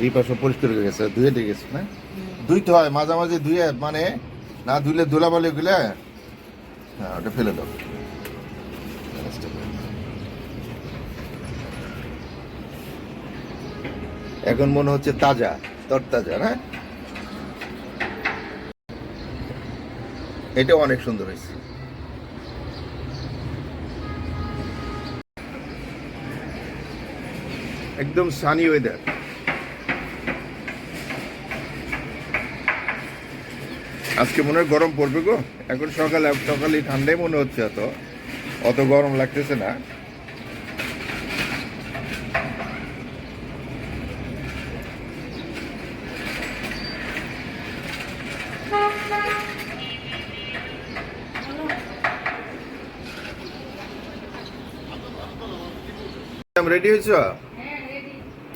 রিপা সব পরিষ্কার হয়ে গেছে, ধুয়ে দিয়ে গেছে না? ধুইতে হয় মাঝামাঝি, ধুয়ে মানে না ধুইলে ধুলাবালি গুলে, হ্যাঁ ওটা ফেলে দাও। এখন মনে হচ্ছে তাজা, তরতাজা না? এটা অনেক সুন্দর হয়েছে। একদম সানি ওয়েদার। আজকে মনে হয় গরম পড়বে গো। এখন সকালে সকালে ঠান্ডাই মনে হচ্ছে, অত অত গরম লাগতেছে না। রেডি হয়েছ?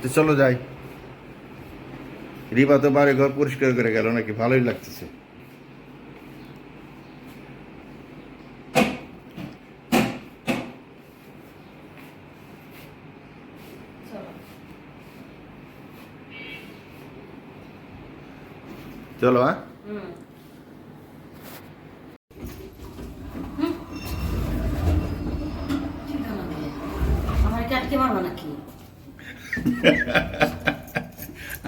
তো চলো যাই। রিপা তো বাড়ি ঘর পরিষ্কার করে গেল নাকি, ভালোই লাগতেছে। চলো হ্যাঁ। আমার কি আটকে মারবা নাকি?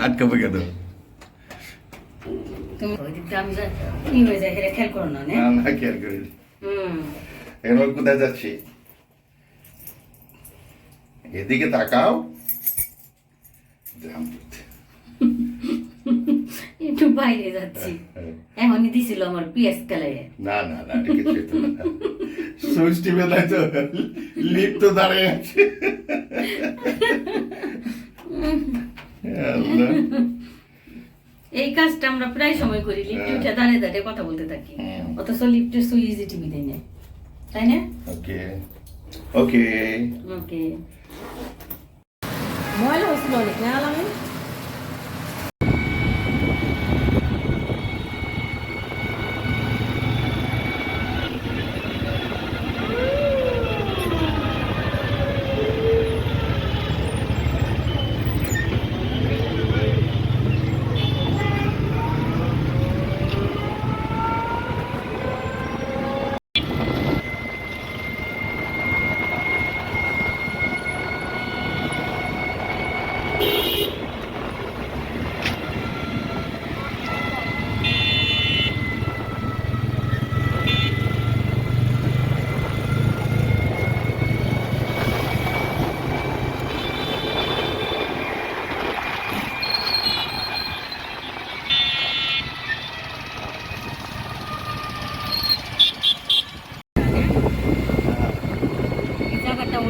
আটকাবে কেন? তুমি ওই দিকটা আমি ই হয়ে যায়, হেরে খেয়াল করো না নে? না না, খেয়াল করি। এখন কোথায় যাচ্ছি? এদিকে তাকাও। একটু বাইরে যাচ্ছি। এমনই দিছিল আমার পিএস কালে। না না না, ঠিক আছে। সুইচ টিপে নাই তো, লিফট তো দাঁড়িয়ে আছে। আল্লাহ। এই কাজটা আমরা প্রায় সময় করি, লিফটে উঠে দাঁড়িয়ে দাঁড়িয়ে কথা বলতে থাকি, অথচ লিফটের সুইচ টিভি দেয় না, তাই না? ওকে ওকে ওকে। ময়লা হয়েছিল অনেক না আলামিন?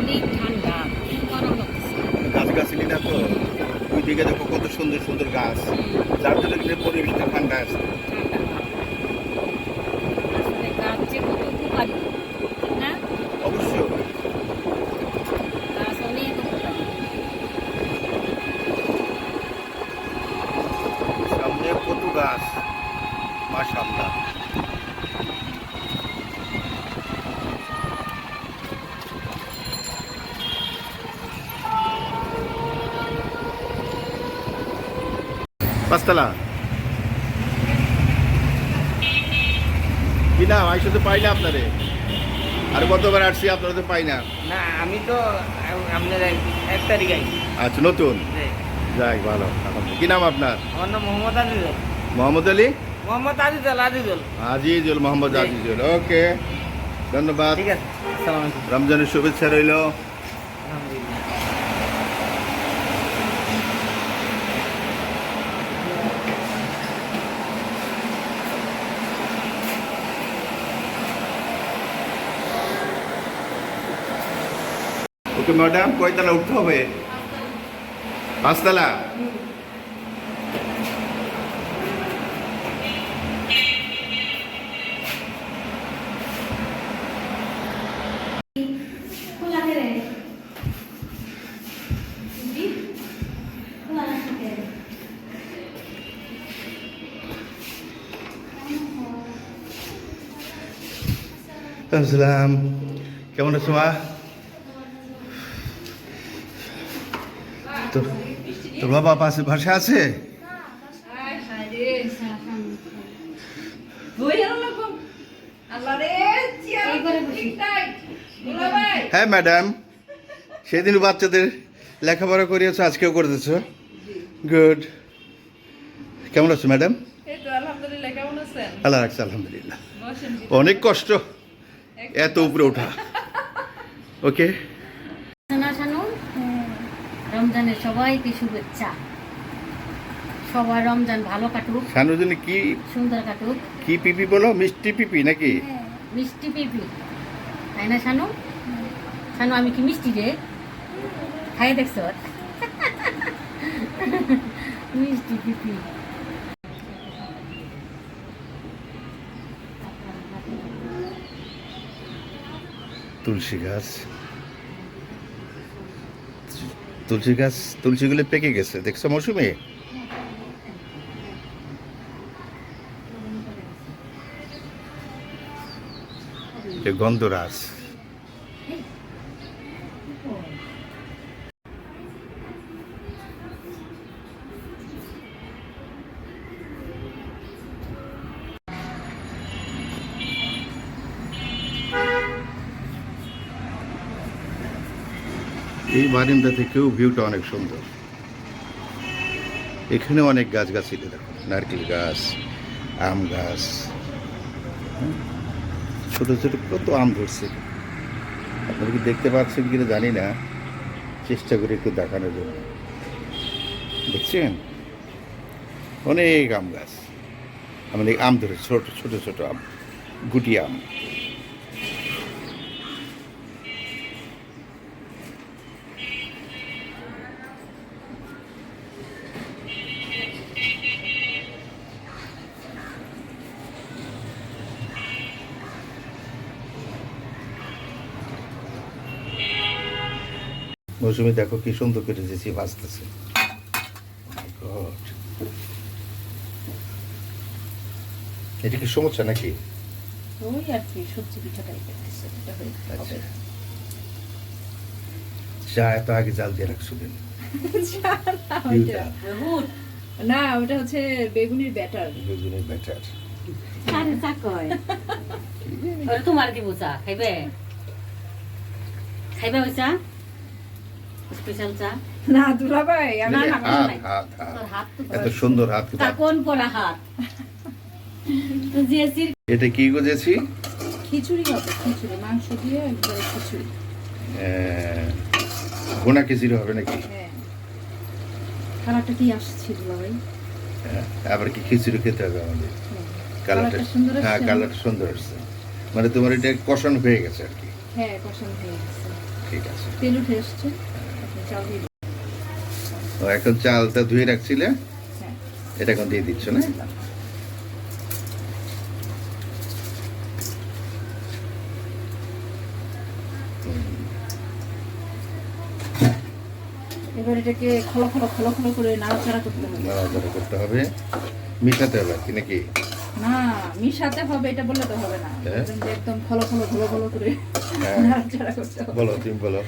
অনেক ঠান্ডা, গরম লাগছে। গাছগাছালি না তো, ওই দিকে দেখো কত সুন্দর সুন্দর গাছ, যার জন্য কিন্তু পরিবেশটা ঠান্ডা আছে। আসলে গাছ যে কত উপকারী না? অবশ্যই। গাছ অনেক উপকারী। সামনে কত গাছ, মাশাআল্লাহ। পাঁচতলা কি নাম? আমি শুধু পাই না আপনারে, আর কতবার আসছি আপনারা তো পাই না। না আমি তো আপনার 1 তারিখ আইছি। আচ্ছা, নতুন। যাই ভালো, কি নাম আপনার? আমার নাম মোহাম্মদ আজিজুল। মোহাম্মদ আলী? মোহাম্মদ আজিজুল। আজিজুল, মোহাম্মদ জি। আজিজুল। ওকে, ধন্যবাদ। ঠিক আছে, আসসালামু আলাইকুম। রমজানের শুভেচ্ছা রইল। আলহামদুলিল্লাহ। ওকে ম্যাডাম, কয়তলা উঠতে হবে? পাঁচতলা। আসসালাম, কেমন আছো মা? তো তোর বাবা পাশে ভাষা আছে? হ্যাঁ ম্যাডাম, সেদিন বাচ্চাদের লেখাপড়া করিয়েছো, আজকেও করতেছ। গুড। কেমন আছো ম্যাডাম? আলহামদুলিল্লাহ, কেমন আছেন? আল্লাহ রাখছে, আলহামদুলিল্লাহ। অনেক কষ্ট এত উপরে ওঠা। ওকে, না শানু, রমজানের সবাইকে শুভেচ্ছা। সবার রমজান ভালো কাটুক, শানুর জন্য কি সুন্দর কাটুক। কি পিপি বলো? মিষ্টি পিপি নাকি? মিষ্টি পিপি, তাই না শানু? শানু, আমি কি মিষ্টি রে? খাই দেখছ? মিষ্টি পিপি। তুলসী গাছ, তুলসী গাছ, তুলসীগুলো পেকে গেছে, দেখছো মৌসুমী? গন্ধরাজ। এই বারিন্দা থেকেও ভিউটা অনেক সুন্দর। এখানে অনেক গাছগাছালি দেখো, নারকেল গাছ, আম গাছ, ছোট ছোট কত আম ধরছে। আপনারা কি দেখতে পাচ্ছেন কিনা জানি না, চেষ্টা করে একটু দেখানোর জন্য। দেখছেন অনেক আম গাছ, আমাদের আম ধরে ছোট ছোট ছোট আম, গুটি আম। মৌসুমি দেখো কি সুন্দর করে দিয়েছি, ভাজতেছে। এটা কি সমস্যা নাকি? ওই আর কি, সবজি পিঠা টাইপের আছে, এটা হয়ে যাবে। চা এত আগে জাল দিয়ে রাখছো কেন? বহুত না, ওটা হচ্ছে বেগুনির ব্যাটার। বেগুনের ব্যাটার। আরে চা কয়, ওরে তোমার দিব চা, খাইবে? খাইবে ওই চা? স্পেশাল চা? না দুলাভাই, আমি না, না, হাত নাই। হাত তোর হাত, হাত তো এত সুন্দর হাত। কাকন পরা হাত। তো জেসির এটা কি গজেছি? খিচুড়ি হবে, খিচুড়ি মাংস দিয়ে একবারে খিচুড়ি। গোনা খিচুড়ি হবে নাকি? হ্যাঁ, কালারটা কি আসছে দুলাভাই? আবার কি খিচুড়ি খেতে হবে আমাদের? কালারটা, কালারটা সুন্দর হ্যাঁ আসছে না? কালারটা সুন্দর আসছে। মানে তোমার এটা কষানো হয়ে গেছে আর কি। হ্যাঁ, পছন্দ হয়ে গেছে, ঠিক আছে। তেল উঠে এসছে। আপনি চাল দিয়ে দিন। ও, এখন চালটা ধুয়ে রাখছিলে, হ্যাঁ, এটা এখন দিয়ে দিচ্ছ না? এবার এটাকে খলো খলো খলো খলো করে নাড়াচাড়া করতে হবে। নাড়াচাড়া করতে হবে, মিশাতে হবে আর কি নাকি? না, মিশাতে হবে এটা বললে তো হবে না। হ্যাঁ। একদম খলো খলো ঘলো ঘলো করে হ্যাঁ। নাড়াচাড়া করতে হবে। বলো, তুমি বলো।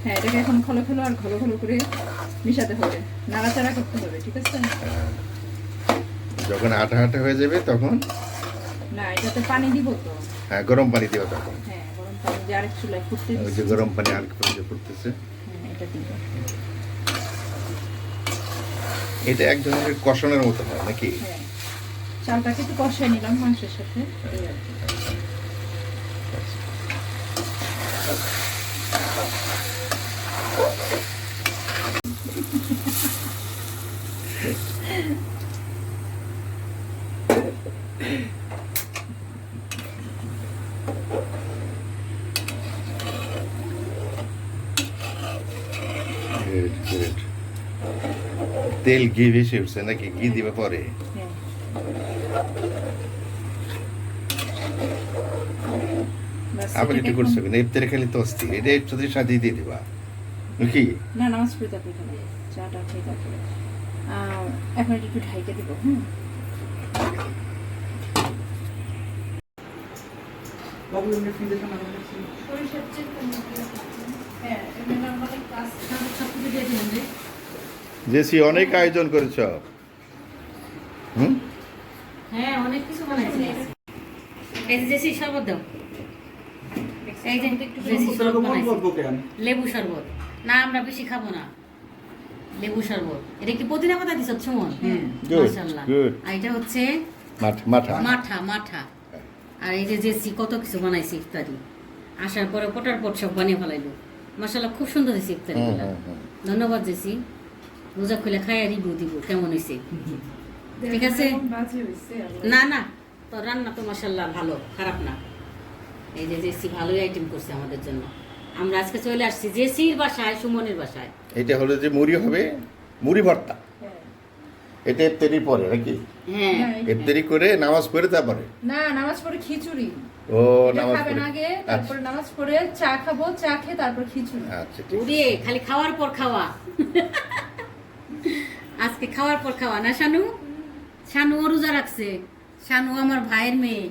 হ্যাঁ, এটাকে এখন খলো খলো আর ঘলো ঘলো করে মিশাতে হবে, নাড়াচাড়া করতে হবে, ঠিক আছে? যখন আটা আটা হয়ে যাবে তখন না, এটাতে পানি দিব তো। হ্যাঁ, গরম পানি দিও তখন। হ্যাঁ, গরম পানি যে আরেক চুলায় ফুটতে ওই যে দিচ্ছি। গরম পানি আর একটু যে ফুটতেছে, হ্যাঁ, এটা দিব। এটা এক ধরনের কষানোর মতো হয় নাকি? হ্যাঁ, চালটাকে একটু কষাই নিলাম মাংসের সাথে, এই আর কি। Good, good. তেল ঘি বেশি উঠছে নাকি? ঘি দিবে পরে? হ্যাঁ। ব্যাস, আবার এটাকে একটু এখন- করছো কিনা? ইফতারে খালি তো অস্থির, এটা একসাথে সাজিয়ে দিয়ে দিবা নাকি? না, নামাজ পড়ে থাকবে এখানে, চাটা খেয়ে থাকবে। এখন এটা একটু ঢাইকে দিব। হুম, সরিষার চেয়ে হ্যাঁ, এমনি নরমালি কাজ সব কিছু দিয়ে দিলাম রে। জেসি অনেক আয়োজন করেছ। হুম, হ্যাঁ অনেক কিছু বানাইছি। এই যে জেসি শরবত দাও। এই যে জেসি শরবত বানাইছি। লেবু শরবত। না আমরা বেশি খাবো না। লেবু শরবত। এটা কি পুদিনা পাতা দিছ সুমন? Good, মাশাআল্লাহ। good. আর এটা হচ্ছে মাঠা মাঠা। আর এই যে জেসি কত কিছু বানাইছি ইফতারি। আসার পরে পটার পট সব বানিয়ে ফেলাইলো। মাশাআল্লাহ খুব সুন্দর হয়েছে ইফতারিগুলো। ধন্যবাদ জেসি। রোজা খুলে খাই আর রিভিউ দিব কেমন হয়েছে। ঠিক আছে? বাজে হইছে আল্লাহ। না তো রান্না তো মাশাআল্লাহ ভালো, খারাপ না। এই যে জেসি ভালোই আইটেম করছে আমাদের জন্য। আমরা আজকে চলে আসছি জেসির বাসায়, সুমনের বাসায়। এটা হলো যে মুড়ি হবে, মুড়ি ভর্তা। হ্যাঁ। এটা ইফতারির পরে নাকি? হ্যাঁ ইফতারি করে নামাজ পড়ে তারপরে? না, নামাজ পড়ে খিচুড়ি। ও এটা নামাজ খাবেন পড়ে। আগে, আচ্ছা তারপরে নামাজ পড়ে চা খাবো, চা খেয়ে তারপর খিচুড়ি। আচ্ছা ঠিক আছে। ওরে খালি খাওয়ার পর খাওয়া। আজকে খাওয়ার পর খাওয়া না শানু? শানু ও রোজা রাখছে। শানু আমার ভাইয়ের মেয়ে,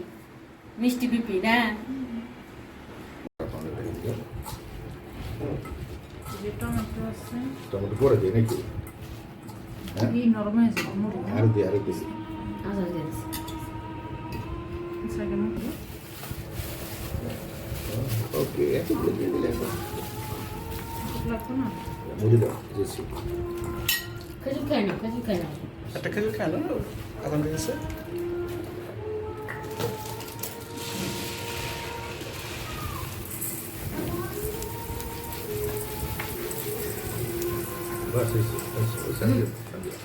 মিষ্টি পিপি না? যে টমেটো আছে, টমেটো পরে দিই নাকি? হ্যাঁ? এই নরম হয়ে যাবে, মুড়ি না? আরো দিই। আচ্ছা দিয়ে দিছি। আচ্ছা, আগে মুড়ি। ওকে, এত দিয়ে দিলে এখন। ভোক লাগতো না? মুড়ি দাও, জেসি। খেজুর খাই না, খেজুর খাই না। একটা খেজুর খায় না এখন গেছে বাস হয়েছে, বাস, সাজিয়ে, সাজিয়ে।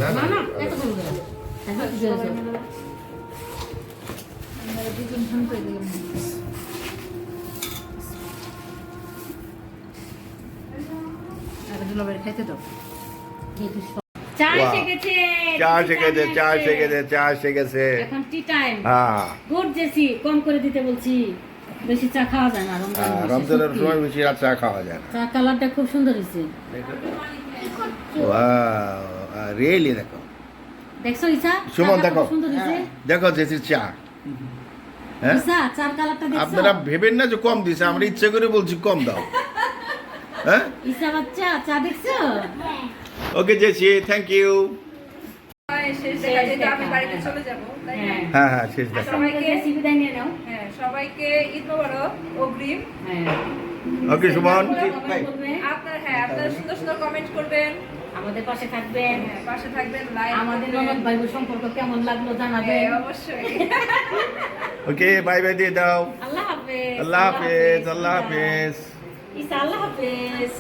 না, না না, না এত বড় করে। এখন কি দিয়েছো? আমরা দুজন ভান করে দিলাম। আগে দুলাভাইয়ের খাইতে দাও। চা Wow. এসে গেছে। চা এসে গেছে, চা এসে গেছে, চা এসে গেছে। এখন টি টাইম। হ্যাঁ, গুড জেসি, কম করে দিতে বলছি। বেশি চা খাওয়া যায় না রমজান মাসে, রমজানের সত্যি। সময় বেশি রাত চা খাওয়া যায় না। চা কালারটা খুব সুন্দর হয়েছে। রিয়েলি দেখো, দেখছো ইসা? সুমন, চাটা দেখো। খুব সুন্দর হয়েছে। দেখো জেসির চা। হ্যাঁ, ইসা, চার কালারটা দেখছো? আপনারা ভেবেন না যে কম দিছে, আমরা ইচ্ছে করে বলছি কম দাও। হ্যাঁ, ইসা বাচ্চা, চা দেখছো? ওকে জেসি, থ্যাংক ইউ। শেষ দেখা যেতে আমি বাড়িতে চলে যাবো, তাই না? হ্যাঁ। হ্যাঁ হ্যাঁ, শেষ দেখা। সবাইকে জেসি বিদায় নিয়ে নাও। হ্যাঁ, সবাইকে ঈদ মোবারক, অগ্রিম। হ্যাঁ। ওকে সুমন, কমেন্ট করবেন, আপনারা সুন্দর সুন্দর কমেন্ট করবেন, আমাদের পাশে থাকবেন। হ্যাঁ, পাশে থাকবেন, লাইক আমাদের করবেন। ননদ ভাই বোন সম্পর্ক কেমন লাগলো জানাবেন। হ্যাঁ, অবশ্যই। ওকে বাই বাই দিয়ে দাও। আল্লাহ হাফেজ। আল্লাহ হাফেজ, আল্লাহ হাফেজ। ইসা আল্লাহ হাফেজ।